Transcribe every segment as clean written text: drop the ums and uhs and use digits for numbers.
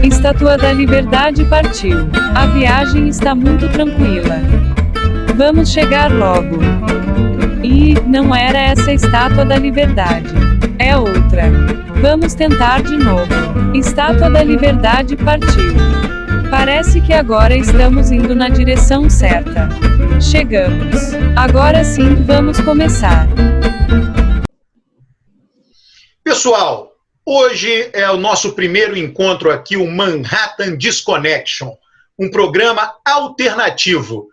Estátua da Liberdade partiu. A viagem está muito tranquila. Vamos chegar logo. E não era essa Estátua da Liberdade. É outra. Vamos tentar de novo. Estátua da Liberdade partiu. Parece que agora estamos indo na direção certa. Chegamos. Agora sim, vamos começar. Pessoal, hoje é o nosso primeiro encontro aqui, o Manhattan Disconnection, um programa alternativo,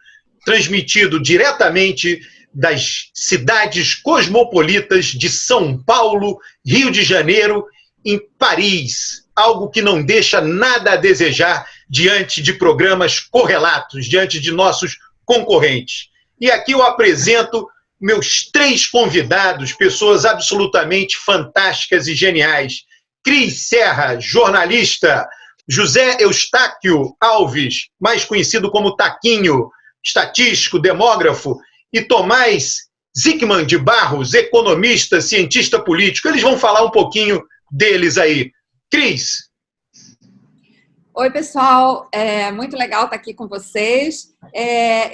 transmitido diretamente das cidades cosmopolitas de São Paulo, Rio de Janeiro, em Paris, algo que não deixa nada a desejar diante de programas correlatos, diante de nossos concorrentes. E aqui eu apresento meus 3 convidados, pessoas absolutamente fantásticas e geniais. Cris Serra, jornalista. José Eustáquio Alves, mais conhecido como Taquinho, estatístico, demógrafo. E Tomás Zickman de Barros, economista, cientista político. Eles vão falar um pouquinho deles aí. Cris. Oi, pessoal. É muito legal estar aqui com vocês.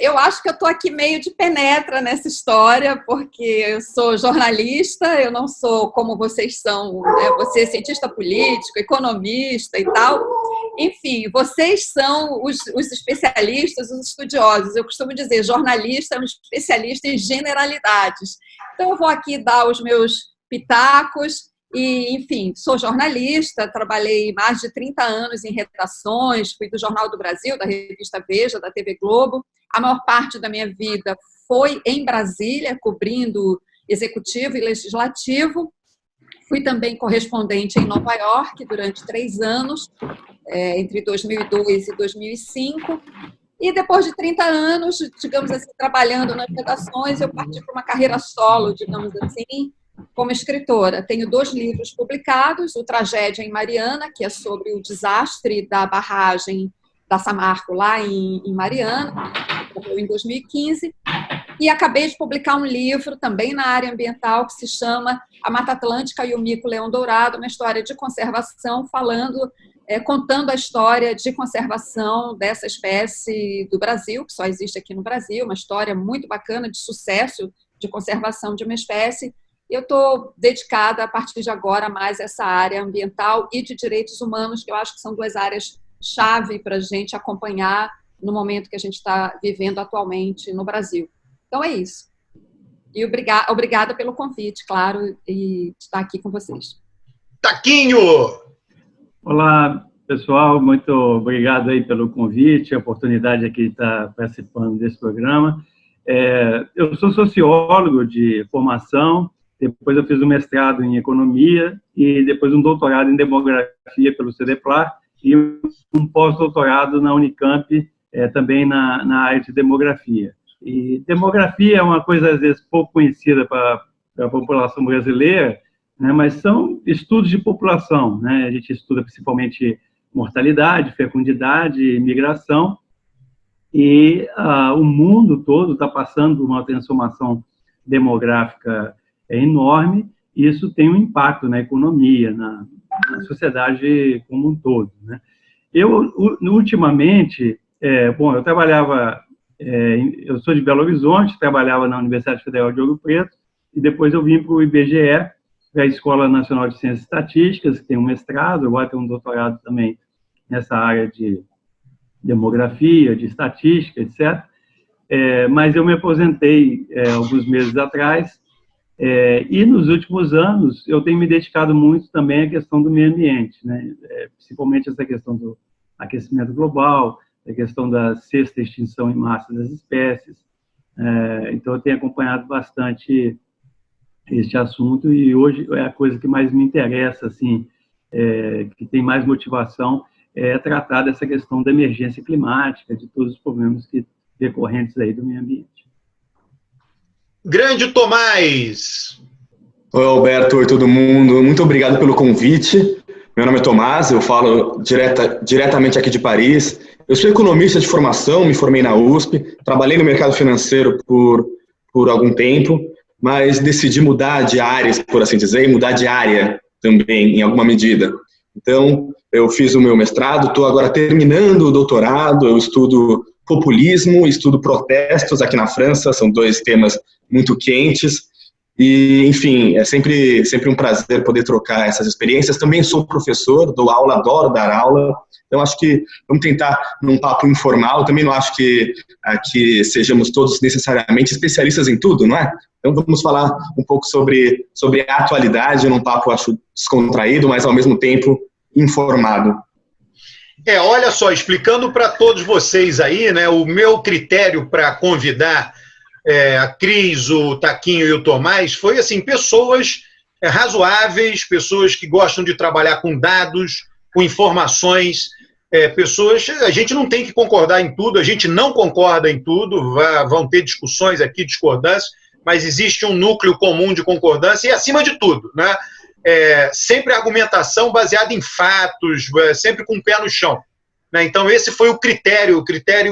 Eu acho que eu estou aqui meio de penetra nessa história, porque eu sou jornalista, eu não sou como vocês são, né? Você é cientista político, economista e tal. Enfim, vocês são os especialistas, os estudiosos. Eu costumo dizer, jornalista é um especialista em generalidades. Então, eu vou aqui dar os meus pitacos. E, enfim, sou jornalista, trabalhei mais de 30 anos em redações, fui do Jornal do Brasil, da revista Veja, da TV Globo. A maior parte da minha vida foi em Brasília, cobrindo executivo e legislativo. Fui também correspondente em Nova York durante 3 anos, entre 2002 e 2005. E depois de 30 anos, digamos assim, trabalhando nas redações, eu parti para uma carreira solo, digamos assim, como escritora. Tenho 2 livros publicados, o Tragédia em Mariana, que é sobre o desastre da barragem da Samarco lá em Mariana, em 2015, e acabei de publicar um livro também na área ambiental que se chama A Mata Atlântica e o Mico-Leão Dourado, uma história de conservação, contando a história de conservação dessa espécie do Brasil, que só existe aqui no Brasil, uma história muito bacana de sucesso de conservação de uma espécie. Eu estou dedicada, a partir de agora, mais a essa área ambiental e de direitos humanos, que eu acho que são 2 áreas-chave para a gente acompanhar no momento que a gente está vivendo atualmente no Brasil. Então, é isso. E obrigada pelo convite, claro, e estar aqui com vocês. Taquinho! Olá, pessoal. Muito obrigado aí pelo convite, a oportunidade aqui de estar participando desse programa. Eu sou sociólogo de formação. Depois eu fiz um mestrado em economia e depois um doutorado em demografia pelo CEDEPLAR e um pós-doutorado na Unicamp, também na área de demografia. E demografia é uma coisa, às vezes, pouco conhecida para a população brasileira, né, mas são estudos de população, né? A gente estuda principalmente mortalidade, fecundidade, migração, e o mundo todo está passando uma transformação demográfica enorme, e isso tem um impacto na economia, na sociedade como um todo, né? Ultimamente, eu trabalhava, eu sou de Belo Horizonte, trabalhava na Universidade Federal de Ouro Preto, e depois eu vim para o IBGE, para a Escola Nacional de Ciências Estatísticas, que tem um mestrado, agora tem um doutorado também nessa área de demografia, de estatística, etc. Mas eu me aposentei alguns meses atrás, e nos últimos anos eu tenho me dedicado muito também à questão do meio ambiente, né? Principalmente essa questão do aquecimento global, a questão da 6ª extinção em massa das espécies. Então eu tenho acompanhado bastante este assunto e hoje é a coisa que mais me interessa, assim, que tem mais motivação, tratar dessa questão da emergência climática, de todos os problemas decorrentes aí do meio ambiente. Grande Tomás! Oi, Alberto, oi todo mundo. Muito obrigado pelo convite. Meu nome é Tomás, eu falo diretamente aqui de Paris. Eu sou economista de formação, me formei na USP, trabalhei no mercado financeiro por algum tempo, mas decidi mudar de áreas, por assim dizer, e mudar de área também, em alguma medida. Então, eu fiz o meu mestrado, estou agora terminando o doutorado, eu estudo populismo, estudo protestos aqui na França, são 2 temas muito quentes, e, enfim, é sempre um prazer poder trocar essas experiências. Também sou professor, dou aula, adoro dar aula, então acho que vamos tentar num papo informal, também não acho que aqui sejamos todos necessariamente especialistas em tudo, não é? Então vamos falar um pouco sobre a atualidade, num papo, acho, descontraído, mas ao mesmo tempo informado. Olha só, explicando para todos vocês aí, né, o meu critério para convidar a Cris, o Taquinho e o Tomás foi, assim, pessoas razoáveis, pessoas que gostam de trabalhar com dados, com informações, pessoas... A gente não tem que concordar em tudo, a gente não concorda em tudo, vão ter discussões aqui, discordâncias, mas existe um núcleo comum de concordância e, acima de tudo, né, sempre argumentação baseada em fatos, sempre com o pé no chão, né? Então, esse foi o critério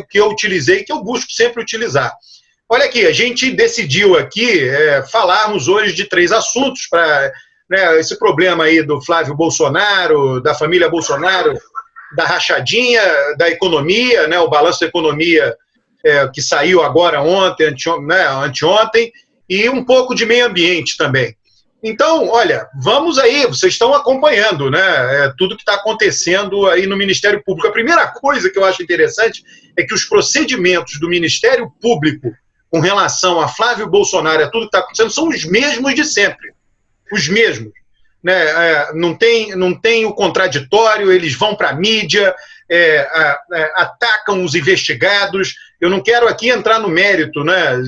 que eu utilizei, que eu busco sempre utilizar. Olha aqui, a gente decidiu aqui falarmos hoje de 3 assuntos para, né, esse problema aí do Flávio Bolsonaro, da família Bolsonaro, da rachadinha, da economia, né, o balanço da economia que saiu agora ontem, anteontem, e um pouco de meio ambiente também. Então, olha, vamos aí, vocês estão acompanhando, né, tudo que está acontecendo aí no Ministério Público. A primeira coisa que eu acho interessante é que os procedimentos do Ministério Público com relação a Flávio Bolsonaro, a tudo que está acontecendo, são os mesmos de sempre. Os mesmos. Né? Não tem o contraditório, eles vão para a mídia, atacam os investigados. Eu não quero aqui entrar no mérito, né,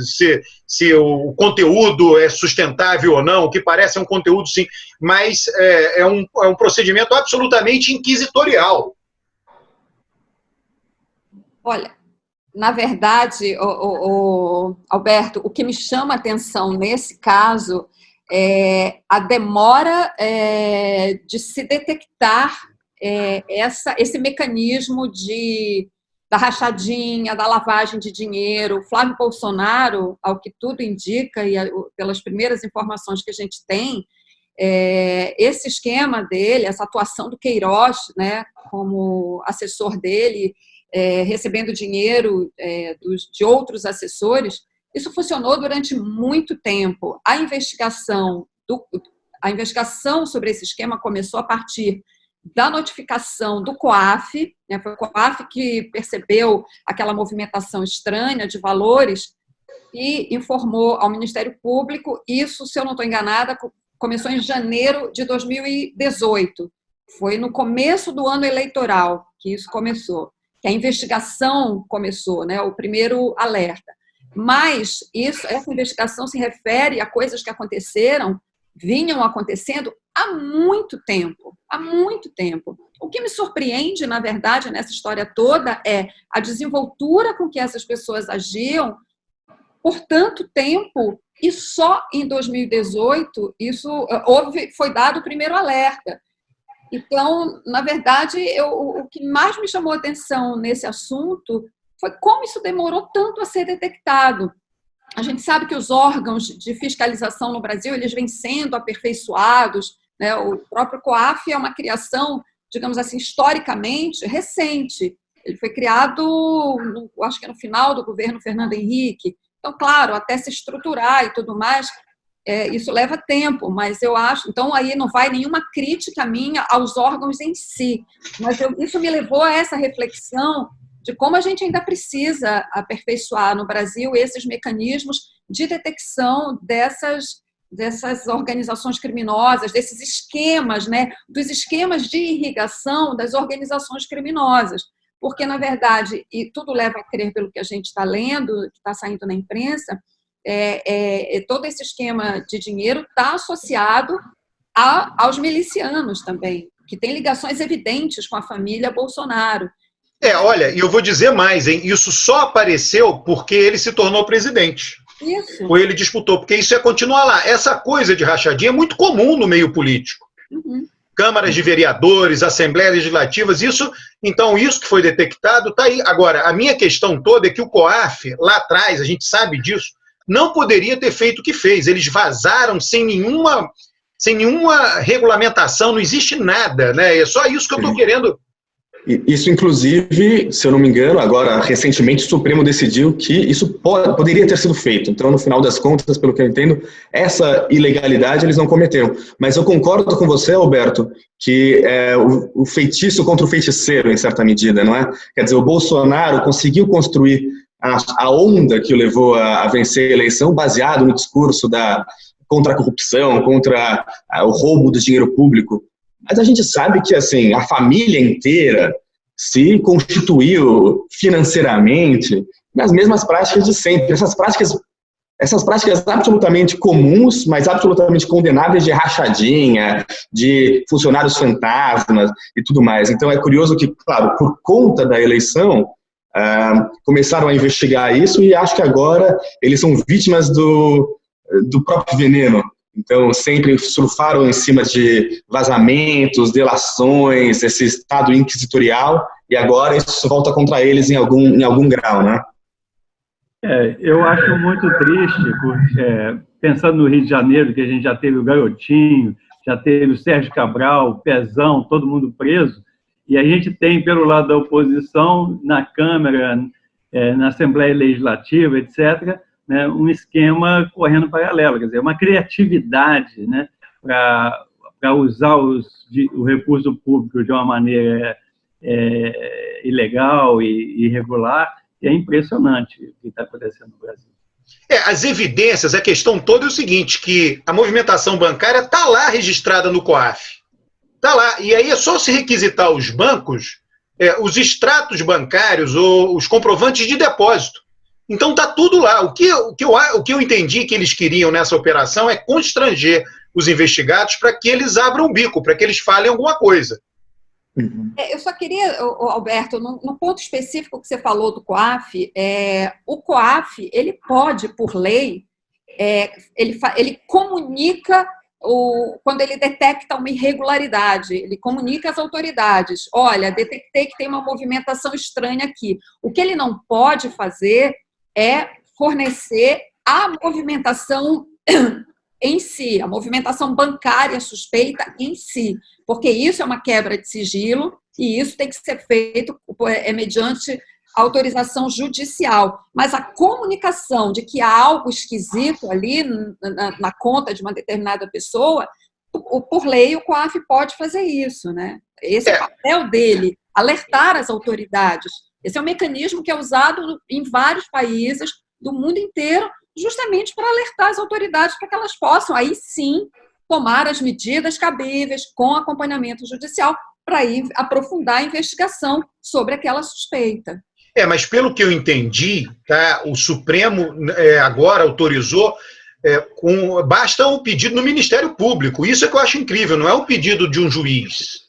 se o conteúdo é sustentável ou não, o que parece um conteúdo, sim, mas é um procedimento absolutamente inquisitorial. Olha, na verdade, Alberto, o que me chama a atenção nesse caso é a demora de se detectar esse mecanismo da rachadinha, da lavagem de dinheiro. Flávio Bolsonaro, ao que tudo indica, e pelas primeiras informações que a gente tem, esse esquema dele, essa atuação do Queiroz, né, como assessor dele, recebendo dinheiro de outros assessores, isso funcionou durante muito tempo. A investigação sobre esse esquema começou a partir da notificação do COAF, né? Foi o COAF que percebeu aquela movimentação estranha de valores e informou ao Ministério Público. Isso, se eu não estou enganada, começou em janeiro de 2018. Foi no começo do ano eleitoral que isso começou, que a investigação começou, né? O primeiro alerta. Mas essa investigação se refere a coisas que vinham acontecendo há muito tempo, O que me surpreende, na verdade, nessa história toda é a desenvoltura com que essas pessoas agiam por tanto tempo, e só em 2018 foi dado o primeiro alerta. Então, na verdade, o que mais me chamou a atenção nesse assunto foi como isso demorou tanto a ser detectado. A gente sabe que os órgãos de fiscalização no Brasil, eles vêm sendo aperfeiçoados, né? O próprio COAF é uma criação, digamos assim, historicamente recente. Ele foi criado, acho que no final do governo Fernando Henrique. Então, claro, até se estruturar e tudo mais, isso leva tempo, mas eu acho... Então, aí não vai nenhuma crítica minha aos órgãos em si, mas isso me levou a essa reflexão de como a gente ainda precisa aperfeiçoar no Brasil esses mecanismos de detecção dessas organizações criminosas, desses esquemas, né, dos esquemas de irrigação das organizações criminosas. Porque, na verdade, e tudo leva a crer pelo que a gente está lendo, que está saindo na imprensa, todo esse esquema de dinheiro está associado aos milicianos também, que tem ligações evidentes com a família Bolsonaro. Olha, e eu vou dizer mais, hein? Isso só apareceu porque ele se tornou presidente. Isso. Ou ele disputou, porque isso ia continuar lá. Essa coisa de rachadinha é muito comum no meio político. Uhum. Câmaras de vereadores, assembleias legislativas, então isso que foi detectado está aí. Agora, a minha questão toda é que o COAF, lá atrás, a gente sabe disso, não poderia ter feito o que fez. Eles vazaram sem sem nenhuma regulamentação, não existe nada, né? É só isso que eu estou querendo. Isso, inclusive, se eu não me engano, agora, recentemente, o Supremo decidiu que isso poderia ter sido feito. Então, no final das contas, pelo que eu entendo, essa ilegalidade eles não cometeram. Mas eu concordo com você, Alberto, que é o feitiço contra o feiticeiro, em certa medida, não é? Quer dizer, o Bolsonaro conseguiu construir a onda que o levou a vencer a eleição baseado no discurso contra a corrupção, contra o roubo do dinheiro público. Mas a gente sabe que, assim, a família inteira se constituiu financeiramente nas mesmas práticas de sempre. Essas práticas absolutamente comuns, mas absolutamente condenáveis de rachadinha, de funcionários fantasmas e tudo mais. Então, é curioso que, claro, por conta da eleição, começaram a investigar isso e acho que agora eles são vítimas do próprio veneno. Então, sempre surfaram em cima de vazamentos, delações, esse estado inquisitorial, e agora isso volta contra eles em algum grau, né? Eu acho muito triste, porque, pensando no Rio de Janeiro, que a gente já teve o Garotinho, já teve o Sérgio Cabral, o Pezão, todo mundo preso, e a gente tem, pelo lado da oposição, na Câmara, na Assembleia Legislativa, etc., né, um esquema correndo paralelo, quer dizer, uma criatividade, né, para usar o recurso público de uma maneira ilegal e irregular, e é impressionante o que está acontecendo no Brasil. As evidências, a questão toda é o seguinte, que a movimentação bancária está lá registrada no COAF. Está lá, e aí é só se requisitar os bancos, os extratos bancários ou os comprovantes de depósito. Então está tudo lá. O que eu entendi que eles queriam nessa operação é constranger os investigados para que eles abram o bico, para que eles falem alguma coisa. Eu só queria, Alberto, no ponto específico que você falou do COAF, o COAF, ele pode, por lei, ele comunica quando ele detecta uma irregularidade, ele comunica às autoridades, olha, detectei que tem uma movimentação estranha aqui. O que ele não pode fazer é fornecer a movimentação em si, a movimentação bancária suspeita em si, porque isso é uma quebra de sigilo e isso tem que ser feito mediante autorização judicial. Mas a comunicação de que há algo esquisito ali na conta de uma determinada pessoa, por lei o COAF pode fazer isso, né? Esse é o papel dele, alertar as autoridades. Esse é um mecanismo que é usado em vários países do mundo inteiro, justamente para alertar as autoridades para que elas possam, aí sim, tomar as medidas cabíveis com acompanhamento judicial para ir aprofundar a investigação sobre aquela suspeita. Mas pelo que eu entendi, tá, o Supremo agora autorizou, basta um pedido no Ministério Público. Isso é que eu acho incrível, não é um pedido de um juiz.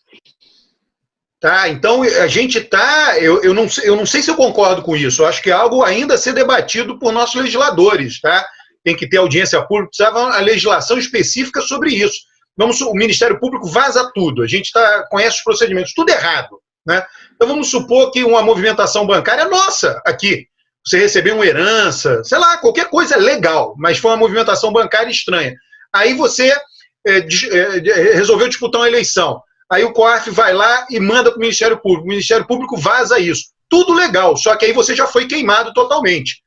Tá, então, a gente está... Eu não sei se eu concordo com isso. Eu acho que é algo ainda a ser debatido por nossos legisladores. Tá? Tem que ter audiência pública, precisava a legislação específica sobre isso. O Ministério Público vaza tudo. A gente conhece os procedimentos, tudo errado. Né? Então, vamos supor que uma movimentação bancária nossa aqui. Você recebeu uma herança, sei lá, qualquer coisa legal, mas foi uma movimentação bancária estranha. Aí você resolveu disputar uma eleição. Aí o COAF vai lá e manda para o Ministério Público. O Ministério Público vaza isso. Tudo legal, só que aí você já foi queimado totalmente.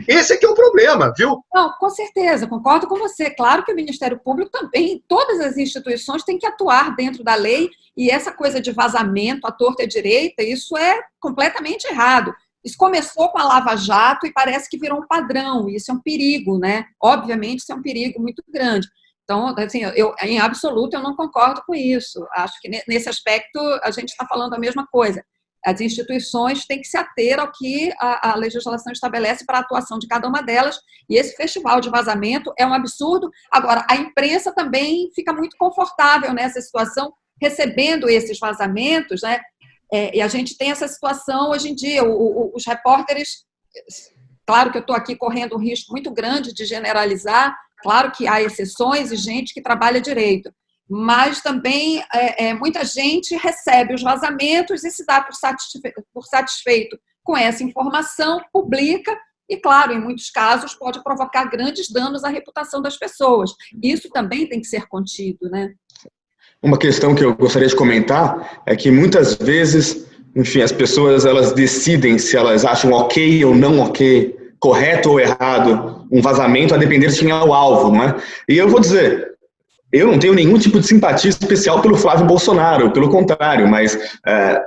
Esse é que é o problema, viu? Não, com certeza, concordo com você. Claro que o Ministério Público também, todas as instituições têm que atuar dentro da lei e essa coisa de vazamento à torta e à direita, isso é completamente errado. Isso começou com a Lava Jato e parece que virou um padrão. E isso é um perigo, né? Obviamente, isso é um perigo muito grande. Então, assim, em absoluto, eu não concordo com isso. Acho que nesse aspecto a gente está falando a mesma coisa. As instituições têm que se ater ao que a legislação estabelece para a atuação de cada uma delas, e esse festival de vazamento é um absurdo. Agora, a imprensa também fica muito confortável nessa situação, recebendo esses vazamentos, né? E a gente tem essa situação hoje em dia, os repórteres, claro que eu estou aqui correndo um risco muito grande de generalizar, claro que há exceções e gente que trabalha direito, mas também muita gente recebe os vazamentos e se dá por satisfeito com essa informação, publica e, claro, em muitos casos pode provocar grandes danos à reputação das pessoas. Isso também tem que ser contido, né? Uma questão que eu gostaria de comentar é que muitas vezes, enfim, as pessoas elas decidem se elas acham ok ou não ok, correto ou errado, um vazamento a depender de quem é o alvo, não é? E eu vou dizer, eu não tenho nenhum tipo de simpatia especial pelo Flávio Bolsonaro, pelo contrário, mas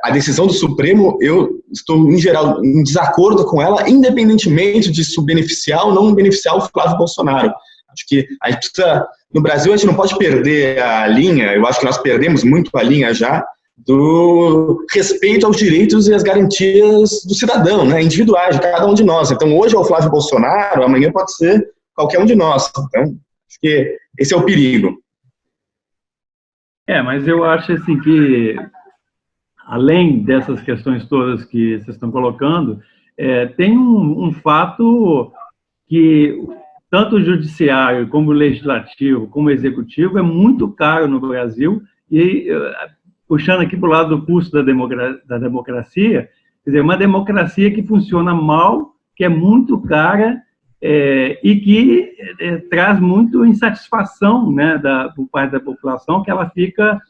a decisão do Supremo, eu estou, em geral, em desacordo com ela, independentemente de se beneficiar ou não beneficiar o Flávio Bolsonaro. Acho que a gente precisa, no Brasil, a gente não pode perder a linha, eu acho que nós perdemos muito a linha já, do respeito aos direitos e às garantias do cidadão, né, individuais, de cada um de nós. Então, hoje é o Flávio Bolsonaro, amanhã pode ser qualquer um de nós. Então, acho que esse é o perigo. Mas eu acho assim que, além dessas questões todas que vocês estão colocando, tem um fato que tanto o judiciário, como o legislativo, como o executivo, é muito caro no Brasil, e puxando aqui para o lado do custo da democracia, quer dizer, uma democracia que funciona mal, que é muito cara, e que traz muito insatisfação, né, por parte da população, que ela fica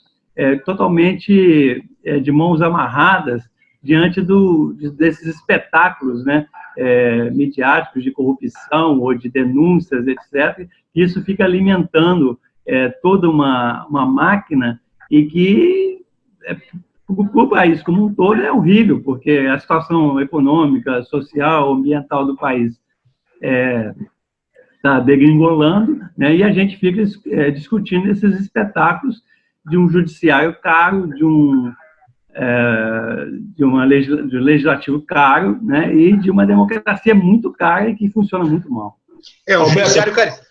totalmente de mãos amarradas diante desses espetáculos, né, midiáticos de corrupção ou de denúncias, etc. Isso fica alimentando toda uma máquina e que, para o país como um todo, é horrível, porque a situação econômica, social, ambiental do país está degringolando, né, e a gente fica discutindo esses espetáculos de um judiciário caro, de um legislativo caro, né, e de uma democracia muito cara e que funciona muito mal. O judiciário caríssimo.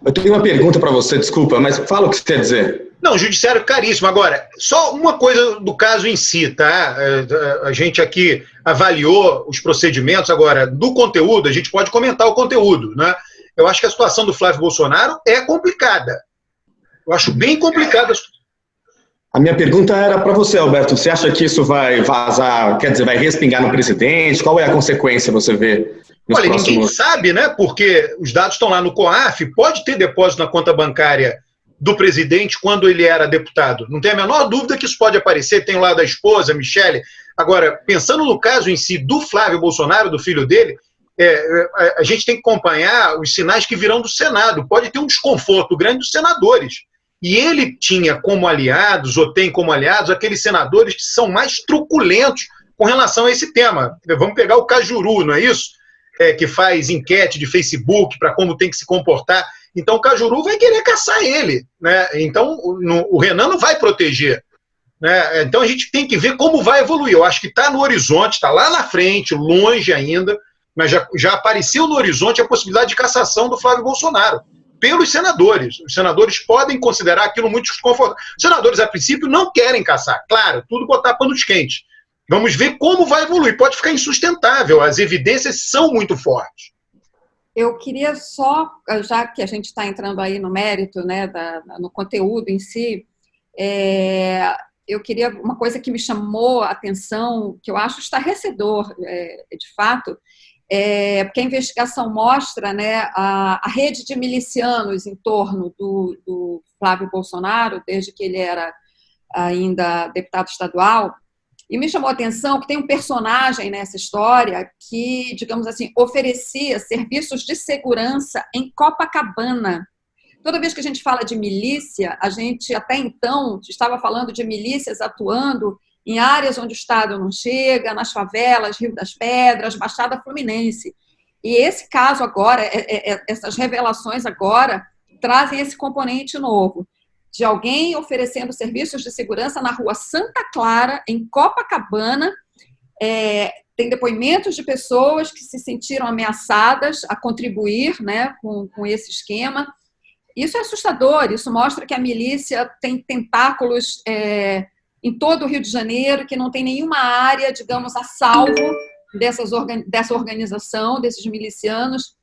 Eu tenho uma pergunta para você, desculpa, mas fala o que você quer dizer. Não, judiciário caríssimo. Agora, só uma coisa do caso em si, tá? A gente aqui avaliou os procedimentos. Agora, do conteúdo, a gente pode comentar o conteúdo, né? Eu acho que a situação do Flávio Bolsonaro é complicada. Eu acho bem complicada. A minha pergunta era para você, Alberto. Você acha que isso vai vazar, quer dizer, vai respingar no presidente? Qual é a consequência, você vê? Olha, ninguém sabe, né? Porque os dados estão lá no COAF, pode ter depósito na conta bancária do presidente quando ele era deputado. Não tem a menor dúvida que isso pode aparecer, tem lá da esposa, Michele. Agora, pensando no caso em si do Flávio Bolsonaro, do filho dele, a gente tem que acompanhar os sinais que virão do Senado. Pode ter um desconforto grande dos senadores. E ele tinha como aliados, ou tem como aliados, aqueles senadores que são mais truculentos com relação a esse tema. Vamos pegar o Cajuru, não é isso? Que faz enquete de Facebook para como tem que se comportar. Então o Cajuru vai querer caçar ele, né? Então o Renan não vai proteger, né? Então a gente tem que ver como vai evoluir. Eu acho que está no horizonte, está lá na frente, longe ainda, mas já apareceu no horizonte a possibilidade de cassação do Flávio Bolsonaro pelos senadores. Os senadores podem considerar aquilo muito desconfortável. Os senadores, a princípio, não querem caçar. Claro, tudo botar panos quentes. Vamos ver como vai evoluir. Pode ficar insustentável. As evidências são muito fortes. Eu queria só, já que a gente está entrando aí no mérito, né, no conteúdo em si, eu queria, uma coisa que me chamou a atenção, que eu acho estarrecedor, de fato, porque a investigação mostra, né, a rede de milicianos em torno do Flávio Bolsonaro, desde que ele era ainda deputado estadual. E me chamou a atenção que tem um personagem nessa história que, digamos assim, oferecia serviços de segurança em Copacabana. Toda vez que a gente fala de milícia, a gente até então estava falando de milícias atuando em áreas onde o Estado não chega, nas favelas, Rio das Pedras, Baixada Fluminense. E esse caso agora, essas revelações agora, trazem esse componente novo, de alguém oferecendo serviços de segurança na rua Santa Clara, em Copacabana. Tem depoimentos de pessoas que se sentiram ameaçadas a contribuir, né, com esse esquema. Isso é assustador, isso mostra que a milícia tem tentáculos em todo o Rio de Janeiro, que não tem nenhuma área, digamos, a salvo dessa organização, desses milicianos.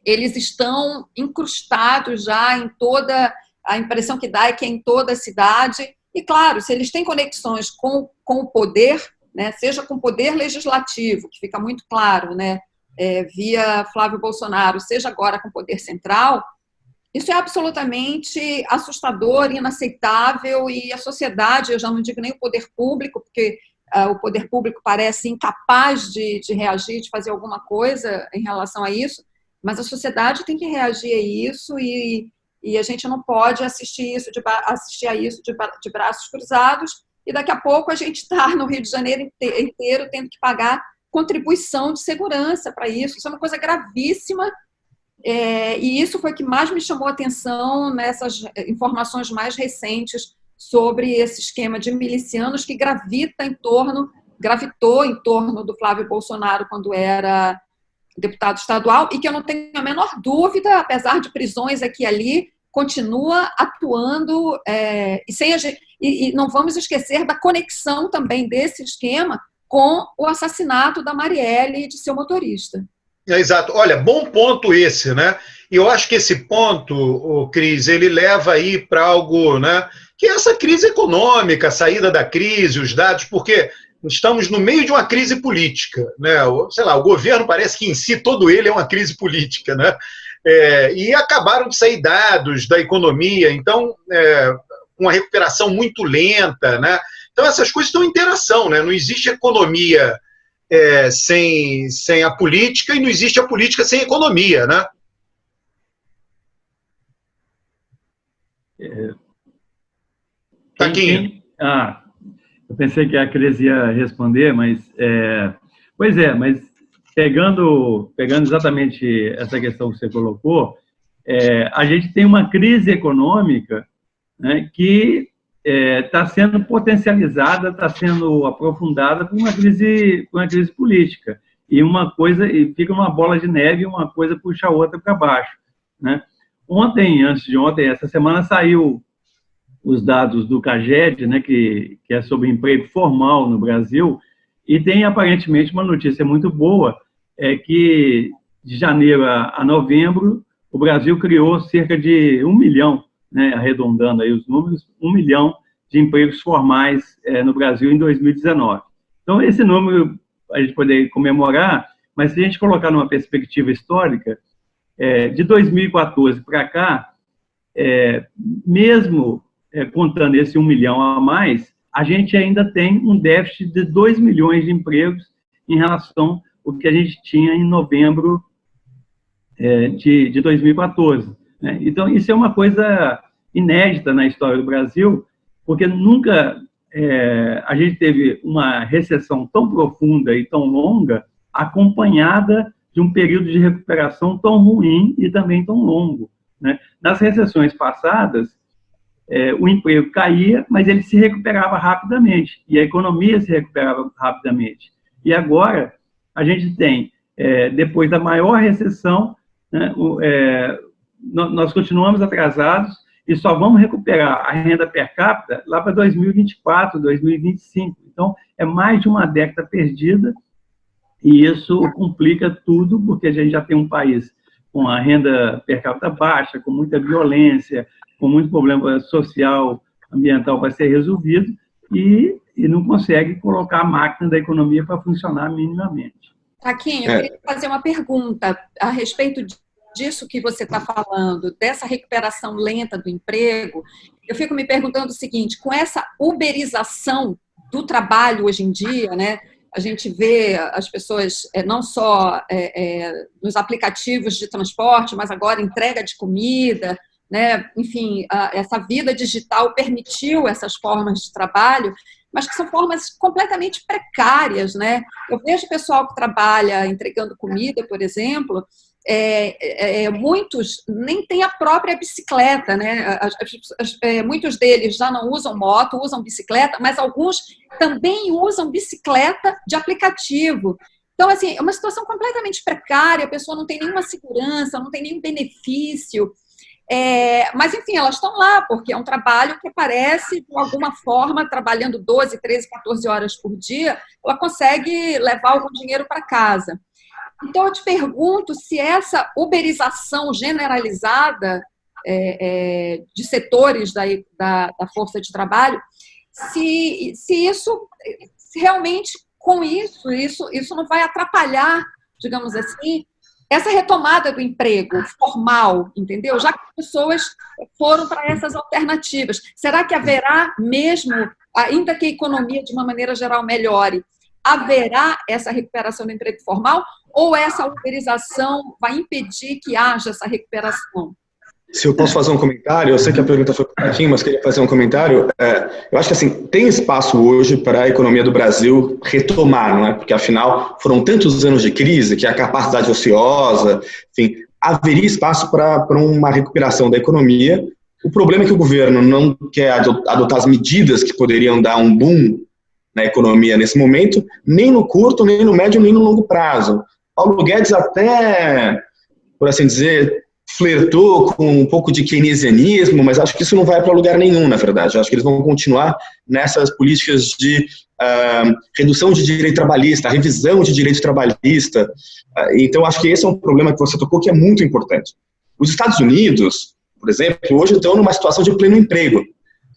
Eles estão incrustados já em toda... A impressão que dá é que é em toda a cidade. E, claro, se eles têm conexões com o poder, né, seja com o poder legislativo, que fica muito claro, né, via Flávio Bolsonaro, seja agora com o poder central, isso é absolutamente assustador, inaceitável, e a sociedade, eu já não digo nem o poder público, porque o poder público parece incapaz de reagir, de fazer alguma coisa em relação a isso, mas a sociedade tem que reagir a isso, e a gente não pode assistir a isso de braços cruzados, e daqui a pouco a gente está no Rio de Janeiro inteiro tendo que pagar contribuição de segurança para isso. Isso é uma coisa gravíssima, e isso foi o que mais me chamou a atenção nessas informações mais recentes sobre esse esquema de milicianos que gravitou em torno do Flávio Bolsonaro quando era deputado estadual, e que eu não tenho a menor dúvida, apesar de prisões aqui e ali, continua atuando, e não vamos esquecer da conexão também desse esquema com o assassinato da Marielle e de seu motorista. Exato. Olha, bom ponto esse, né? E eu acho que esse ponto, Cris, ele leva aí para algo, né? Que é essa crise econômica, a saída da crise, os dados, porque estamos no meio de uma crise política, né? Sei lá, o governo parece que em si todo ele é uma crise política, né? E acabaram de sair dados da economia, então uma recuperação muito lenta, né? Então essas coisas estão em interação, né? Não existe economia sem a política, e não existe a política sem a economia, né? Taquinho. Eu pensei que a Cris ia responder, mas mas pegando exatamente essa questão que você colocou, a gente tem uma crise econômica, né, que está sendo potencializada, está sendo aprofundada por uma crise política, e fica uma bola de neve, uma coisa puxa a outra para baixo, né? Antes de ontem, essa semana saiu os dados do CAGED, né, que é sobre emprego formal no Brasil, e tem aparentemente uma notícia muito boa, que de janeiro a novembro o Brasil criou cerca de 1 milhão, né, arredondando aí os números, 1 milhão de empregos formais no Brasil em 2019. Então, esse número a gente poderia comemorar, mas se a gente colocar numa perspectiva histórica, de 2014 para cá, mesmo contando esse 1 milhão a mais, a gente ainda tem um déficit de 2 milhões de empregos em relação ao que a gente tinha em novembro de 2014. Né? Então, isso é uma coisa inédita na história do Brasil, porque nunca a gente teve uma recessão tão profunda e tão longa, acompanhada de um período de recuperação tão ruim e também tão longo. Né? Nas recessões passadas, o emprego caía, mas ele se recuperava rapidamente, e a economia se recuperava rapidamente. E agora, a gente tem, depois da maior recessão, né, nós continuamos atrasados e só vamos recuperar a renda per capita lá para 2024, 2025. Então, é mais de uma década perdida, e isso complica tudo, porque a gente já tem um país com a renda per capita baixa, com muita violência, com muito problema social, ambiental para ser resolvido, e não consegue colocar a máquina da economia para funcionar minimamente. Taquinho, eu queria fazer uma pergunta a respeito disso que você está falando, dessa recuperação lenta do emprego. Eu fico me perguntando o seguinte, com essa uberização do trabalho hoje em dia, né, a gente vê as pessoas não só nos aplicativos de transporte, mas agora entrega de comida, né? Enfim, essa vida digital permitiu essas formas de trabalho, mas que são formas completamente precárias, né? Eu vejo pessoal que trabalha entregando comida, por exemplo, muitos nem têm a própria bicicleta, né? Muitos deles já não usam moto, usam bicicleta, mas alguns também usam bicicleta de aplicativo. Então, assim, é uma situação completamente precária, a pessoa não tem nenhuma segurança, não tem nenhum benefício. Mas, enfim, elas estão lá, porque é um trabalho que parece, de alguma forma, trabalhando 12, 13, 14 horas por dia, ela consegue levar algum dinheiro para casa. Então, eu te pergunto se essa uberização generalizada de setores da força de trabalho, se realmente, com isso não vai atrapalhar digamos assim, essa retomada do emprego formal, entendeu? Já que as pessoas foram para essas alternativas. Será que haverá mesmo, ainda que a economia de uma maneira geral melhore, haverá essa recuperação do emprego formal ou essa uberização vai impedir que haja essa recuperação? Se eu posso fazer um comentário, eu sei que a pergunta foi um pouquinho, mas queria fazer um comentário. Eu acho que assim, tem espaço hoje para a economia do Brasil retomar, não é? Porque afinal foram tantos anos de crise que a capacidade ociosa, enfim, haveria espaço para uma recuperação da economia. O problema é que o governo não quer adotar as medidas que poderiam dar um boom na economia nesse momento, nem no curto, nem no médio, nem no longo prazo. Paulo Guedes até, por assim dizer, flertou com um pouco de keynesianismo, mas acho que isso não vai para lugar nenhum, na verdade. Acho que eles vão continuar nessas políticas de redução de direito trabalhista, revisão de direito trabalhista. Então, acho que esse é um problema que você tocou que é muito importante. Os Estados Unidos, por exemplo, hoje estão numa situação de pleno emprego,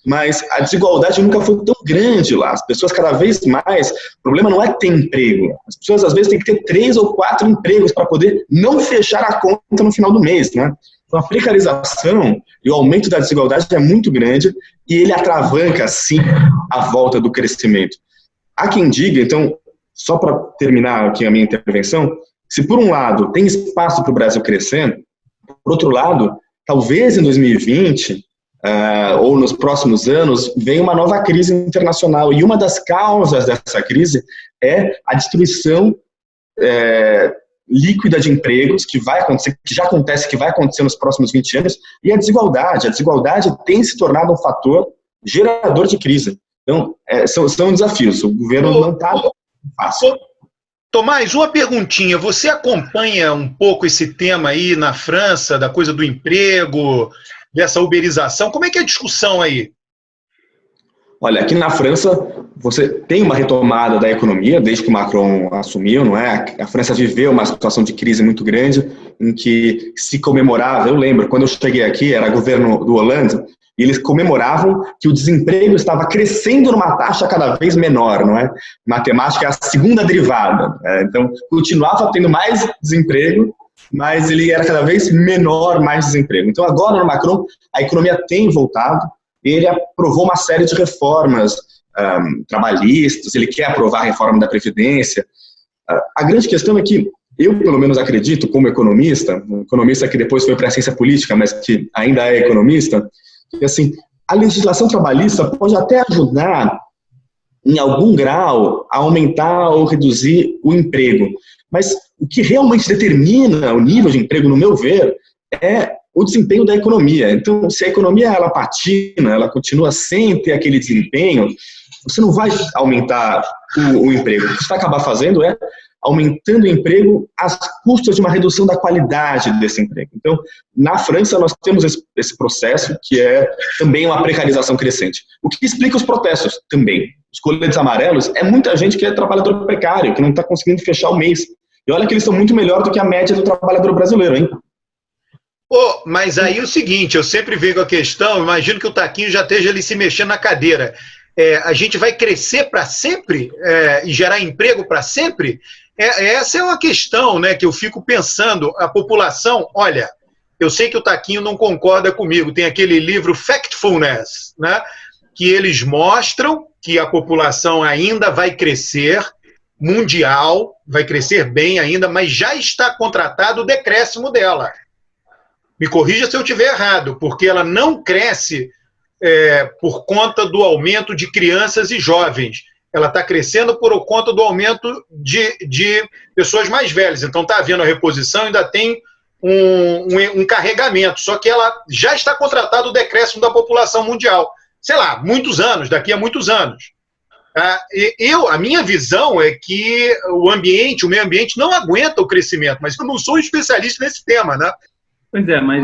mas a desigualdade nunca foi tão grande lá. As pessoas cada vez mais, o problema não é ter emprego. As pessoas às vezes têm que ter 3 ou 4 empregos para poder não fechar a conta no final do mês, né? Então a precarização e o aumento da desigualdade é muito grande e ele atravanca, sim, a volta do crescimento. Há quem diga, então, só para terminar aqui a minha intervenção, se por um lado tem espaço para o Brasil crescer, por outro lado, talvez em 2020... ou nos próximos anos, vem uma nova crise internacional. E uma das causas dessa crise é a destruição líquida de empregos, que vai acontecer, que já acontece, que vai acontecer nos próximos 20 anos, e a desigualdade. A desigualdade tem se tornado um fator gerador de crise. Então, são desafios. O governo não está fácil. Tomás, uma perguntinha. Você acompanha um pouco esse tema aí na França, da coisa do emprego, dessa uberização? Como é que é a discussão aí? Olha, aqui na França, você tem uma retomada da economia, desde que o Macron assumiu, não é? A França viveu uma situação de crise muito grande, em que se comemorava, eu lembro, quando eu cheguei aqui, era governo do Hollande, e eles comemoravam que o desemprego estava crescendo numa taxa cada vez menor, não é? Matemática é a segunda derivada. Então, continuava tendo mais desemprego, mas ele era cada vez menor, mais desemprego. Então, agora, no Macron, a economia tem voltado, ele aprovou uma série de reformas trabalhistas, ele quer aprovar a reforma da Previdência. A grande questão é que eu, pelo menos, acredito, como economista, um economista que depois foi para a ciência política, mas que ainda é economista, que, assim, a legislação trabalhista pode até ajudar, em algum grau, a aumentar ou reduzir o emprego. Mas o que realmente determina o nível de emprego, no meu ver, é o desempenho da economia. Então, se a economia ela patina, ela continua sem ter aquele desempenho, você não vai aumentar o emprego. O que você vai acabar fazendo é aumentando o emprego às custas de uma redução da qualidade desse emprego. Então, na França, nós temos esse processo que é também uma precarização crescente. O que explica os protestos também. Os coletes amarelos é muita gente que é trabalhador precário, que não está conseguindo fechar o mês. E olha que eles são muito melhor do que a média do trabalhador brasileiro, hein? Mas aí é o seguinte, eu sempre vejo a questão, imagino que o Taquinho já esteja ali se mexendo na cadeira. A gente vai crescer para sempre e gerar emprego para sempre? Essa é uma questão, né, que eu fico pensando. A população, olha, eu sei que o Taquinho não concorda comigo, tem aquele livro Factfulness, né, que eles mostram que a população ainda vai crescer, mundial, vai crescer bem ainda, mas já está contratado o decréscimo dela. Me corrija se eu estiver errado, porque ela não cresce por conta do aumento de crianças e jovens. Ela está crescendo por conta do aumento de pessoas mais velhas. Então está havendo a reposição, ainda tem um carregamento, só que ela já está contratado o decréscimo da população mundial. Sei lá, muitos anos, daqui a muitos anos. A minha visão é que o meio ambiente não aguenta o crescimento, mas eu não sou especialista nesse tema, né? Pois é, mas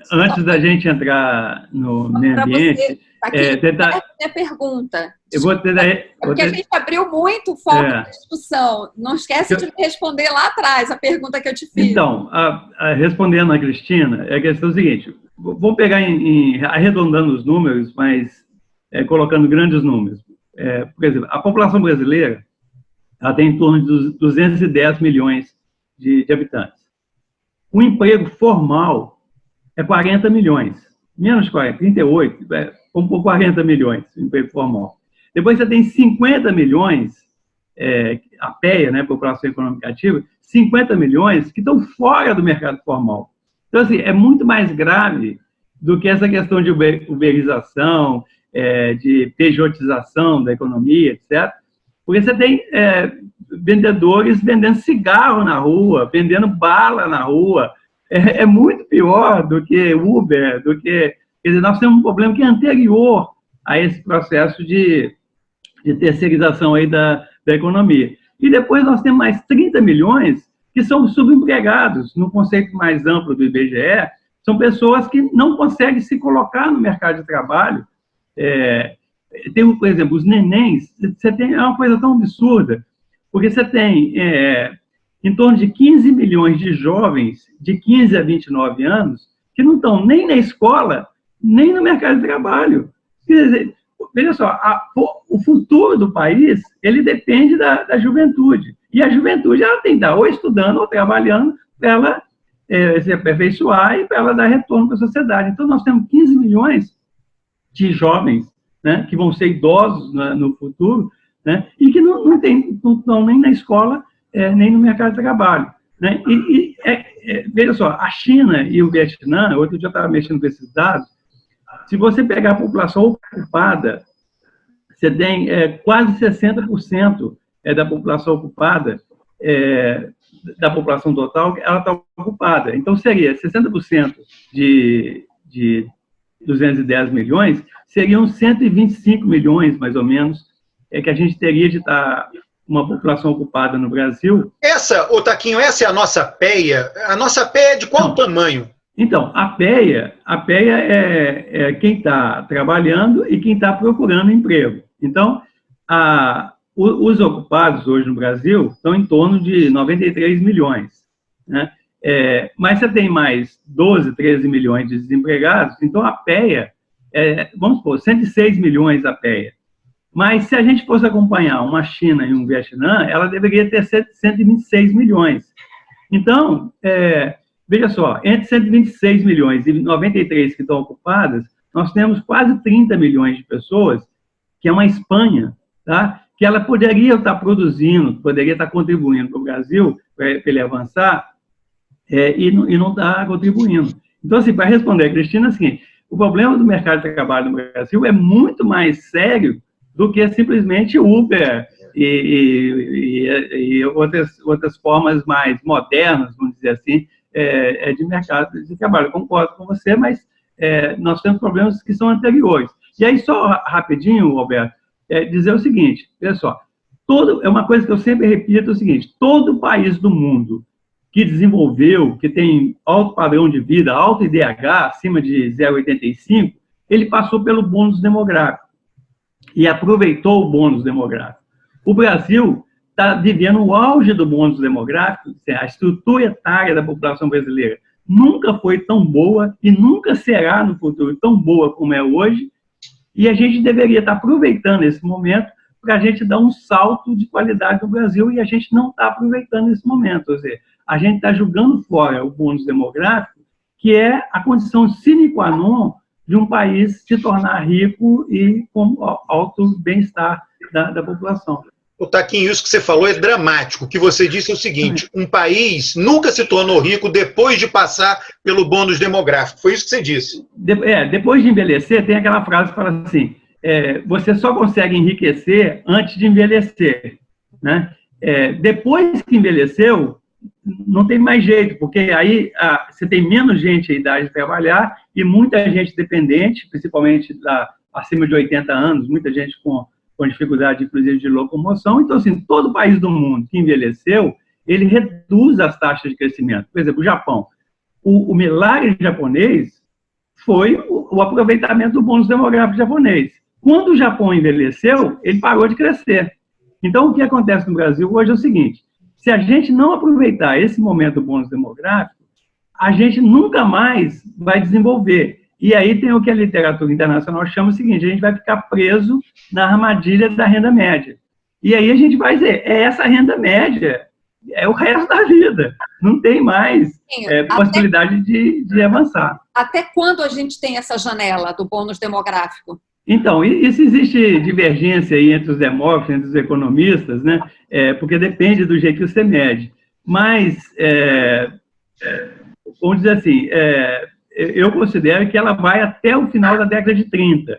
antes da gente entrar no meio ambiente... minha pergunta. Eu vou ter porque a gente abriu muito o foco da discussão. Não esquece de me responder lá atrás a pergunta que eu te fiz. Então, respondendo a Cristina, a questão é o seguinte, vamos pegar arredondando os números, mas colocando grandes números. Por exemplo, a população brasileira ela tem em torno de 210 milhões de habitantes. O emprego formal é 40 milhões, menos 40, 38, vamos por 40 milhões, o emprego formal. Depois você tem 50 milhões, a PEA, né, População Econômica Ativa, 50 milhões que estão fora do mercado formal. Então, assim, é muito mais grave do que essa questão de uberização, de pejotização da economia, etc. Porque você tem vendedores vendendo cigarro na rua, vendendo bala na rua. É muito pior do que Uber, do que... Quer dizer, nós temos um problema que é anterior a esse processo de terceirização aí da economia. E depois nós temos mais 30 milhões que são subempregados, no conceito mais amplo do IBGE, são pessoas que não conseguem se colocar no mercado de trabalho. Tem, por exemplo, os nenéns, é uma coisa tão absurda, porque você tem em torno de 15 milhões de jovens de 15 a 29 anos que não estão nem na escola, nem no mercado de trabalho. Quer dizer, veja só, o futuro do país, ele depende da juventude. E a juventude, ela tem que estar ou estudando ou trabalhando para ela se aperfeiçoar e para ela dar retorno para a sociedade. Então, nós temos 15 milhões de jovens, né, que vão ser idosos no futuro, né, e que não estão nem na escola, nem no mercado de trabalho. Né? Veja só, a China e o Vietnã, outro dia eu estava mexendo com esses dados, se você pegar a população ocupada, você tem quase 60% da população ocupada, da população total, ela está ocupada. Então, seria 60% de 210 milhões, seriam 125 milhões, mais ou menos, que a gente teria de estar uma população ocupada no Brasil. Taquinho, essa é a nossa PEA? A nossa PEA é de qual tamanho? Então, a PEA é quem está trabalhando e quem está procurando emprego. Então, os ocupados hoje no Brasil estão em torno de 93 milhões. Né? Mas você tem mais 12, 13 milhões de desempregados, então a PEA, vamos supor, 106 milhões a PEA. Mas se a gente fosse acompanhar uma China e um Vietnã, ela deveria ter 126 milhões. Então, veja só, entre 126 milhões e 93 que estão ocupadas, nós temos quase 30 milhões de pessoas, que é uma Espanha, tá? Que ela poderia estar produzindo, poderia estar contribuindo para o Brasil, para ele avançar, e não está contribuindo. Então, assim, para responder a Cristina, é o seguinte, o problema do mercado de trabalho no Brasil é muito mais sério do que simplesmente Uber e outras formas mais modernas, vamos dizer assim, de mercado de trabalho. Eu concordo com você, mas nós temos problemas que são anteriores. E aí, só rapidinho, Roberto, dizer o seguinte, olha só, é uma coisa que eu sempre repito, é o seguinte, todo país do mundo que desenvolveu, que tem alto padrão de vida, alto IDH, acima de 0,85, ele passou pelo bônus demográfico e aproveitou o bônus demográfico. O Brasil está vivendo o auge do bônus demográfico, a estrutura etária da população brasileira nunca foi tão boa e nunca será no futuro tão boa como é hoje, e a gente deveria estar aproveitando esse momento para a gente dar um salto de qualidade no Brasil, e a gente não está aproveitando esse momento. Ou seja, a gente está jogando fora o bônus demográfico, que é a condição sine qua non de um país se tornar rico e com alto bem-estar da população. Taquinho, isso que você falou é dramático. O que você disse é o seguinte, um país nunca se tornou rico depois de passar pelo bônus demográfico. Foi isso que você disse. Depois de envelhecer, tem aquela frase que fala assim, você só consegue enriquecer antes de envelhecer. Né? Depois que envelheceu, não tem mais jeito, porque aí você tem menos gente em idade de trabalhar e muita gente dependente, principalmente acima de 80 anos, muita gente com dificuldade, inclusive, de locomoção. Então, assim, todo país do mundo que envelheceu, ele reduz as taxas de crescimento. Por exemplo, o Japão. O milagre japonês foi o aproveitamento do bônus demográfico japonês. Quando o Japão envelheceu, ele parou de crescer. Então, o que acontece no Brasil hoje é o seguinte, se a gente não aproveitar esse momento do bônus demográfico, a gente nunca mais vai desenvolver. E aí tem o que a literatura internacional chama o seguinte, a gente vai ficar preso na armadilha da renda média. E aí a gente vai dizer, essa renda média é o resto da vida. Não tem mais possibilidade de avançar. Até quando a gente tem essa janela do bônus demográfico? Então, isso existe divergência aí entre os demógrafos, entre os economistas, né? Porque depende do jeito que você mede. Mas, vamos dizer assim, eu considero que ela vai até o final da década de 30,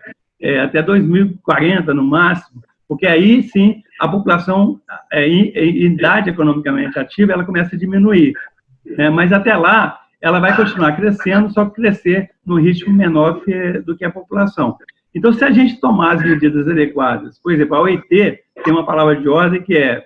até 2040 no máximo, porque aí sim a população em idade economicamente ativa ela começa a diminuir, né? Mas até lá ela vai continuar crescendo, só que crescer num ritmo menor do que a população. Então, se a gente tomar as medidas adequadas, por exemplo, a OIT tem uma palavra de ordem que é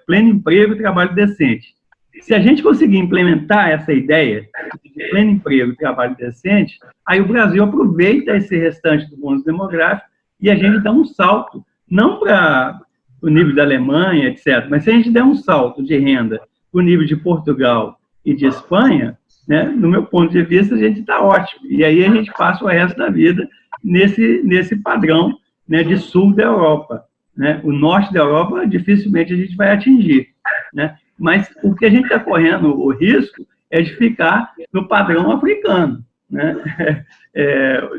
pleno emprego e trabalho decente. Se a gente conseguir implementar essa ideia de pleno emprego e trabalho decente, aí o Brasil aproveita esse restante do bônus demográfico e a gente dá um salto, não para o nível da Alemanha, etc., mas se a gente der um salto de renda para o nível de Portugal e de Espanha, né, no meu ponto de vista, a gente está ótimo. E aí a gente passa o resto da vida nesse padrão, né, de sul da Europa, né? O norte da Europa dificilmente a gente vai atingir, né? Mas o que a gente está correndo o risco é de ficar no padrão africano, né?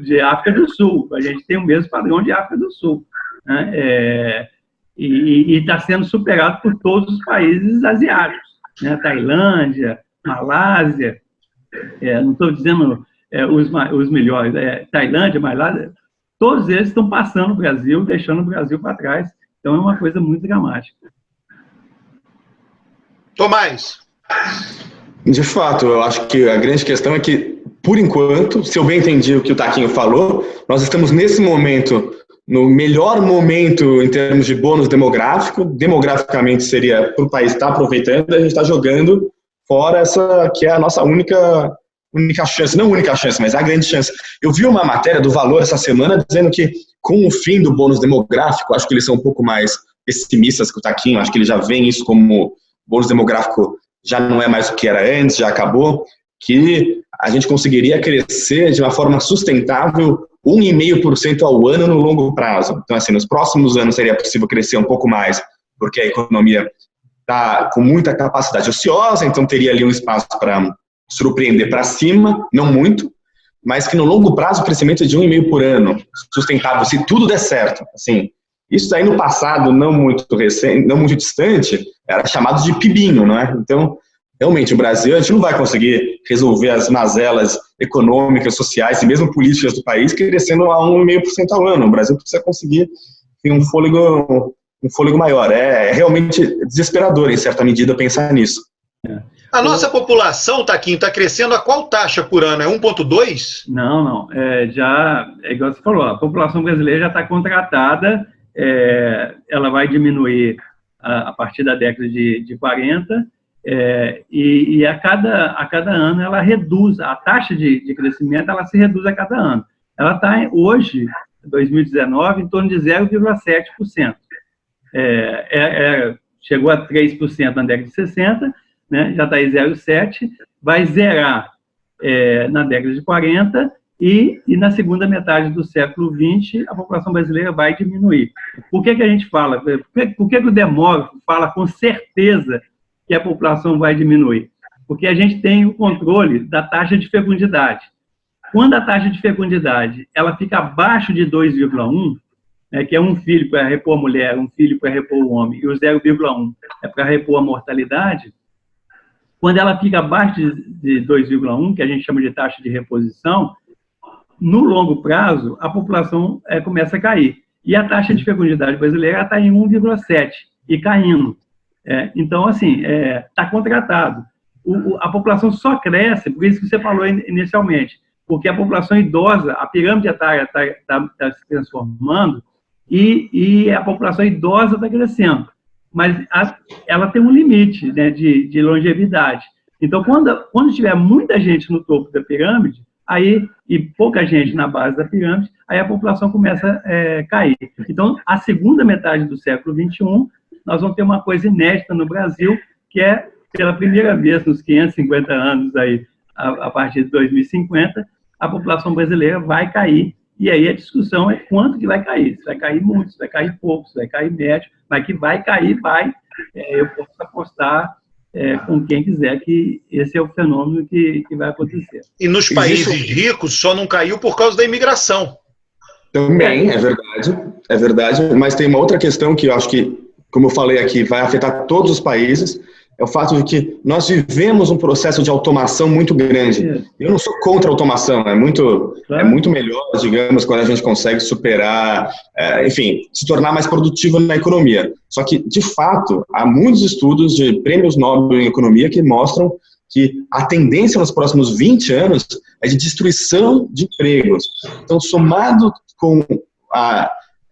De África do Sul. A gente tem o mesmo padrão de África do Sul, né? E está sendo superado por todos os países asiáticos, né? Tailândia, Malásia, não estou dizendo os melhores, Tailândia, Malásia, todos eles estão passando o Brasil, deixando o Brasil para trás. Então, é uma coisa muito dramática. Tomás. De fato, eu acho que a grande questão é que, por enquanto, se eu bem entendi o que o Taquinho falou, nós estamos nesse momento, no melhor momento em termos de bônus demográfico. Demograficamente seria para o país estar aproveitando, a gente está jogando fora essa que é a nossa única chance, não única chance, mas a grande chance. Eu vi uma matéria do Valor essa semana dizendo que com o fim do bônus demográfico, acho que eles são um pouco mais pessimistas que o Taquinho, acho que eles já veem isso como bônus demográfico já não é mais o que era antes, já acabou, que a gente conseguiria crescer de uma forma sustentável 1,5% ao ano no longo prazo. Então, assim, nos próximos anos seria possível crescer um pouco mais, porque a economia está com muita capacidade ociosa, então teria ali um espaço para surpreender para cima, não muito, mas que no longo prazo o crescimento é de 1,5% por ano, sustentável, se tudo der certo. Assim, isso aí no passado, não muito recente, não muito distante, era chamado de PIBinho, não é? Então, realmente, o Brasil, a gente não vai conseguir resolver as mazelas econômicas, sociais e mesmo políticas do país crescendo a 1,5% ao ano. O Brasil precisa conseguir ter um fôlego maior. É realmente desesperador, em certa medida, pensar nisso. A nossa população, Taquinho, está crescendo a qual taxa por ano? É 1,2? Não. Já, igual você falou, a população brasileira já está contratada, ela vai diminuir a partir da década de 40, e a cada ano ela reduz, a taxa de crescimento ela se reduz a cada ano. Ela está hoje, 2019, em torno de 0,7%. Chegou a 3% na década de 60, né, já está em 0,7%, vai zerar na década de 40 e na segunda metade do século XX a população brasileira vai diminuir. Por que a gente fala? Por que o demógrafo fala com certeza que a população vai diminuir? Porque a gente tem o controle da taxa de fecundidade. Quando a taxa de fecundidade ela fica abaixo de 2,1, que é um filho para repor a mulher, um filho para repor o homem, e o 0,1 é para repor a mortalidade, quando ela fica abaixo de 2,1, que a gente chama de taxa de reposição, no longo prazo, a população começa a cair. E a taxa de fecundidade brasileira está em 1,7 e caindo. Então, assim, está contratado. A população só cresce, por isso que você falou inicialmente, porque a população idosa, a pirâmide etária está se transformando e a população idosa está crescendo. Mas ela tem um limite, né, de longevidade. Então, quando tiver muita gente no topo da pirâmide, e pouca gente na base da pirâmide, aí a população começa a cair. Então, a segunda metade do século XXI, nós vamos ter uma coisa inédita no Brasil, que é, pela primeira vez nos 550 anos, aí, a partir de 2050, a população brasileira vai cair. E aí a discussão é quanto que vai cair. Se vai cair muito, se vai cair pouco, se vai cair médio, mas que vai cair, vai, eu posso apostar com quem quiser que esse é o fenômeno que vai acontecer. E nos países ricos só não caiu por causa da imigração. Também, é verdade, mas tem uma outra questão que eu acho que, como eu falei aqui, vai afetar todos os países, é o fato de que nós vivemos um processo de automação muito grande. Eu não sou contra a automação, é muito melhor, digamos, quando a gente consegue superar, enfim, se tornar mais produtivo na economia. Só que, de fato, há muitos estudos de prêmios Nobel em economia que mostram que a tendência nos próximos 20 anos é de destruição de empregos. Então, somado com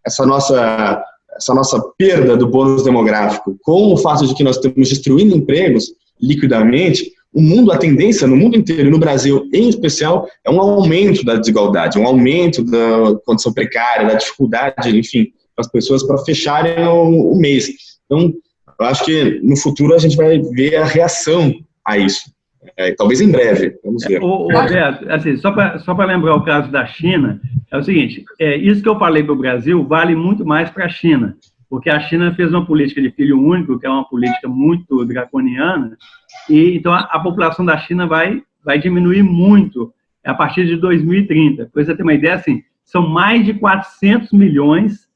essa nossa perda do bônus demográfico, com o fato de que nós estamos destruindo empregos liquidamente, a tendência no mundo inteiro, e no Brasil em especial, é um aumento da desigualdade, um aumento da condição precária, da dificuldade, enfim, das pessoas para fecharem o mês. Então, eu acho que no futuro a gente vai ver a reação a isso. Talvez em breve, vamos ver. Roberto, assim, só para lembrar o caso da China, é o seguinte, isso que eu falei para o Brasil vale muito mais para a China, porque a China fez uma política de filho único, que é uma política muito draconiana, e então a população da China vai diminuir muito a partir de 2030. Para você ter uma ideia, assim, são mais de 400 milhões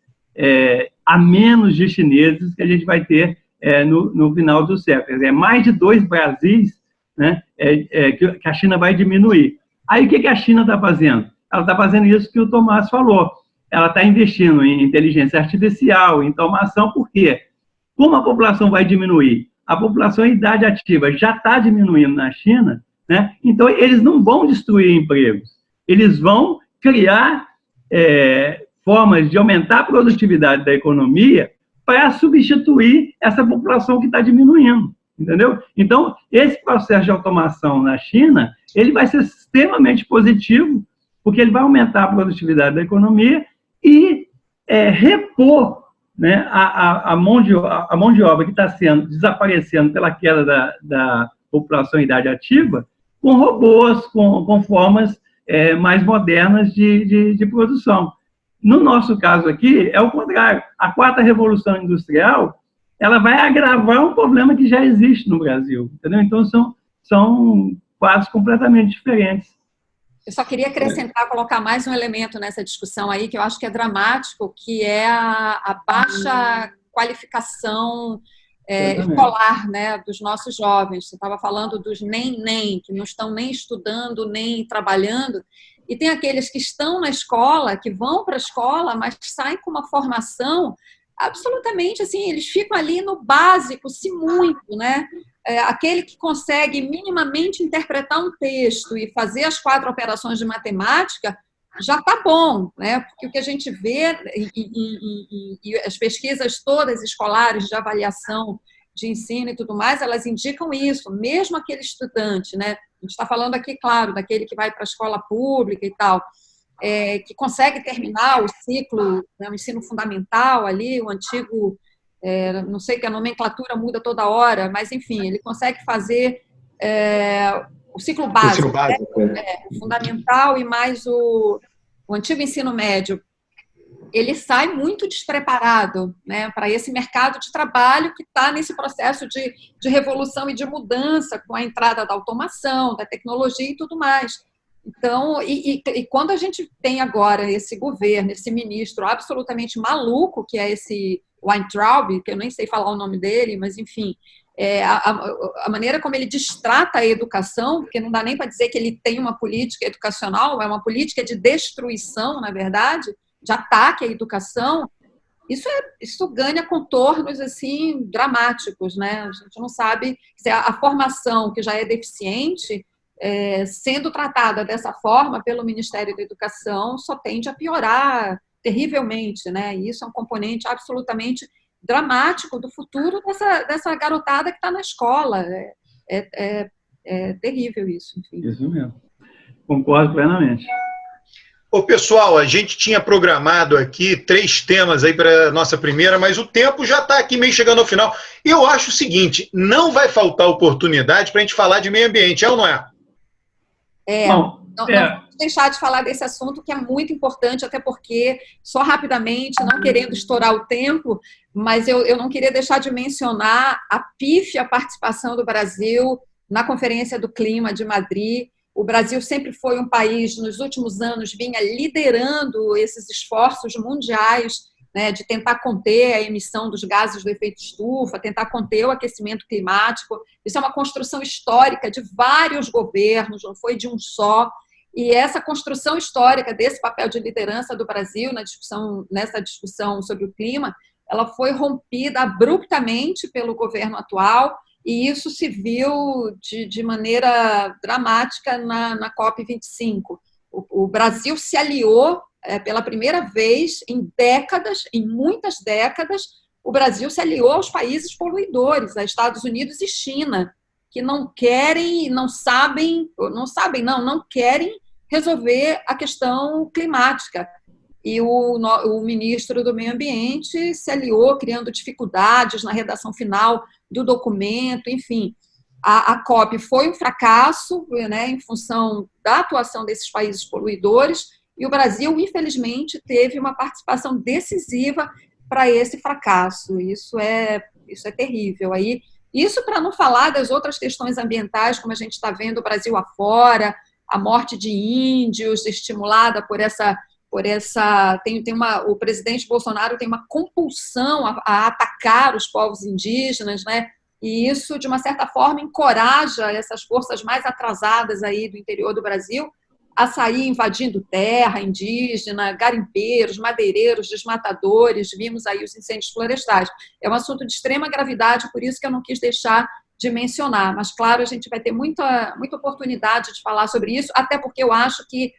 a menos de chineses que a gente vai ter no final do século. Quer dizer, mais de 2 Brasis, né, que a China vai diminuir. Aí o que a China está fazendo? Ela está fazendo isso que o Tomás falou. Ela está investindo em inteligência artificial, em automação, por quê? Como a população vai diminuir? A população em idade ativa já está diminuindo na China, né? Então eles não vão destruir empregos, eles vão criar formas de aumentar a produtividade da economia para substituir essa população que está diminuindo. Entendeu? Então, esse processo de automação na China, ele vai ser extremamente positivo, porque ele vai aumentar a produtividade da economia e repor, né, a mão de obra que está desaparecendo pela queda da população em idade ativa, com robôs, com formas mais modernas de produção. No nosso caso aqui, é o contrário. A 4ª Revolução Industrial, ela vai agravar um problema que já existe no Brasil, entendeu? Então, são quadros completamente diferentes. Eu só queria acrescentar, colocar mais um elemento nessa discussão aí, que eu acho que é dramático, que é a baixa qualificação escolar, né, dos nossos jovens. Você estava falando dos nem, que não estão nem estudando, nem trabalhando, e tem aqueles que estão na escola, que vão para a escola, mas saem com uma formação absolutamente, assim, eles ficam ali no básico, se muito, né? Aquele que consegue minimamente interpretar um texto e fazer as 4 operações de matemática já está bom, né? Porque o que a gente vê e as pesquisas todas escolares de avaliação de ensino e tudo mais, elas indicam isso, mesmo aquele estudante, né? A gente está falando aqui, claro, daquele que vai para a escola pública e tal, que consegue terminar o ciclo, né, o ensino fundamental ali, o antigo, não sei que a nomenclatura muda toda hora, mas enfim, ele consegue fazer o ciclo básico, o fundamental e mais o antigo ensino médio. Ele sai muito despreparado, né, para esse mercado de trabalho que está nesse processo de revolução e de mudança com a entrada da automação, da tecnologia e tudo mais. Então, e quando a gente tem agora esse governo, esse ministro absolutamente maluco, que é esse Weintraub, que eu nem sei falar o nome dele, mas enfim, a maneira como ele destrata a educação, porque não dá nem para dizer que ele tem uma política educacional, é uma política de destruição, na verdade, de ataque à educação, isso ganha contornos assim dramáticos, né? A gente não sabe se a formação, que já é deficiente, sendo tratada dessa forma pelo Ministério da Educação, só tende a piorar terrivelmente, né? E isso é um componente absolutamente dramático do futuro dessa garotada que está na escola. É terrível isso, enfim. Isso mesmo. Concordo plenamente. Ô, pessoal, a gente tinha programado aqui 3 temas aí para a nossa primeira, mas o tempo já está aqui meio chegando ao final. E eu acho o seguinte, não vai faltar oportunidade para a gente falar de meio ambiente, é ou não é? Não deixar de falar desse assunto, que é muito importante, até porque, só rapidamente, não querendo estourar o tempo, mas eu não queria deixar de mencionar a pífia participação do Brasil na Conferência do Clima de Madrid. O Brasil sempre foi um país, nos últimos anos, vinha liderando esses esforços mundiais, né, de tentar conter a emissão dos gases do efeito estufa, tentar conter o aquecimento climático. Isso é uma construção histórica de vários governos, não foi de um só. E essa construção histórica desse papel de liderança do Brasil nessa discussão sobre o clima, ela foi rompida abruptamente pelo governo atual, e isso se viu de maneira dramática na COP25. O Brasil se aliou pela primeira vez em décadas, em muitas décadas, o Brasil se aliou aos países poluidores, a Estados Unidos e China, que não querem resolver a questão climática. E o ministro do Meio Ambiente se aliou, criando dificuldades na redação final do documento, enfim. A COP foi um fracasso, né, em função da atuação desses países poluidores, e o Brasil, infelizmente, teve uma participação decisiva para esse fracasso. Isso é terrível. Aí, isso para não falar das outras questões ambientais, como a gente está vendo o Brasil afora, a morte de índios estimulada por essa o presidente Bolsonaro tem uma compulsão a atacar os povos indígenas, né? E isso, de uma certa forma, encoraja essas forças mais atrasadas aí do interior do Brasil a sair invadindo terra indígena, garimpeiros, madeireiros, desmatadores, vimos aí os incêndios florestais. É um assunto de extrema gravidade, por isso que eu não quis deixar de mencionar, mas, claro, a gente vai ter muita oportunidade de falar sobre isso, até porque eu acho que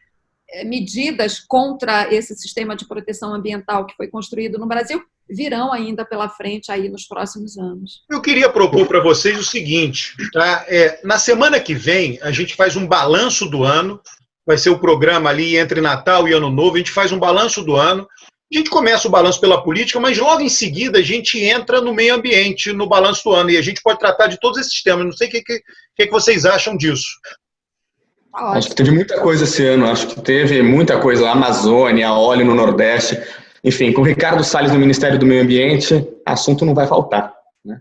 medidas contra esse sistema de proteção ambiental que foi construído no Brasil virão ainda pela frente aí nos próximos anos. Eu queria propor para vocês o seguinte, tá? Na semana que vem, a gente faz um balanço do ano, vai ser o programa ali entre Natal e Ano Novo, a gente faz um balanço do ano, a gente começa o balanço pela política, mas logo em seguida a gente entra no meio ambiente, no balanço do ano, e a gente pode tratar de todos esses temas. Não sei o que vocês acham disso. Acho que teve muita coisa esse ano, acho que teve muita coisa, a Amazônia, óleo no Nordeste, enfim, com o Ricardo Salles no Ministério do Meio Ambiente, assunto não vai faltar, né?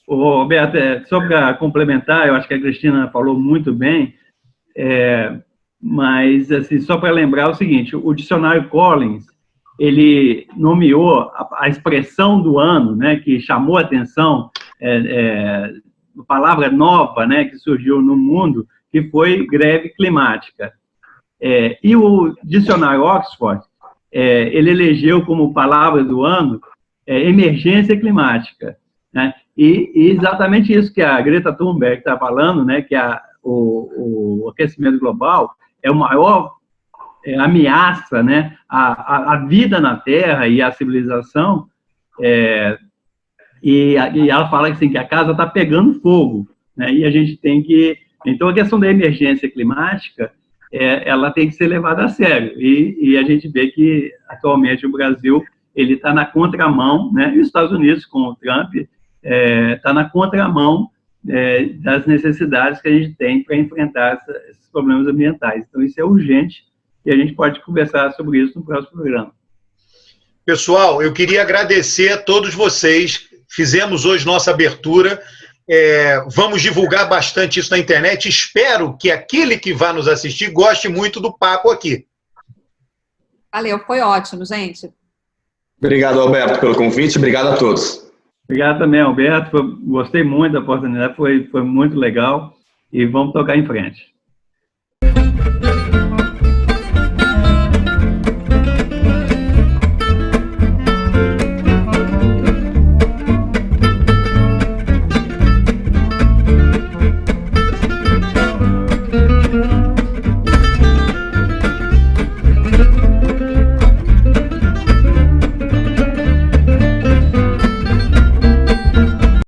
Roberto, só para complementar, eu acho que a Cristina falou muito bem, mas assim, só para lembrar o seguinte, o dicionário Collins, ele nomeou a expressão do ano, né, que chamou a atenção, palavra nova, né, que surgiu no mundo, que foi greve climática. E o dicionário Oxford, ele elegeu como palavra do ano emergência climática, né? E exatamente isso que a Greta Thunberg está falando, né, que o aquecimento global é a maior ameaça, né, à vida na Terra e à civilização, e ela fala assim, que a casa está pegando fogo, né, e a gente tem que... Então, a questão da emergência climática, ela tem que ser levada a sério, e a gente vê que, atualmente, o Brasil ele está na contramão, né, e os Estados Unidos, com o Trump, está na contramão das necessidades que a gente tem para enfrentar esses problemas ambientais. Então, isso é urgente, e a gente pode conversar sobre isso no próximo programa. Pessoal, eu queria agradecer a todos vocês. Fizemos hoje nossa abertura. Vamos divulgar bastante isso na internet. Espero que aquele que vai nos assistir goste muito do papo aqui. Valeu, foi ótimo, gente. Obrigado, Alberto, pelo convite. Obrigado a todos. Obrigado também, Alberto. Gostei muito da oportunidade, foi muito legal. E vamos tocar em frente.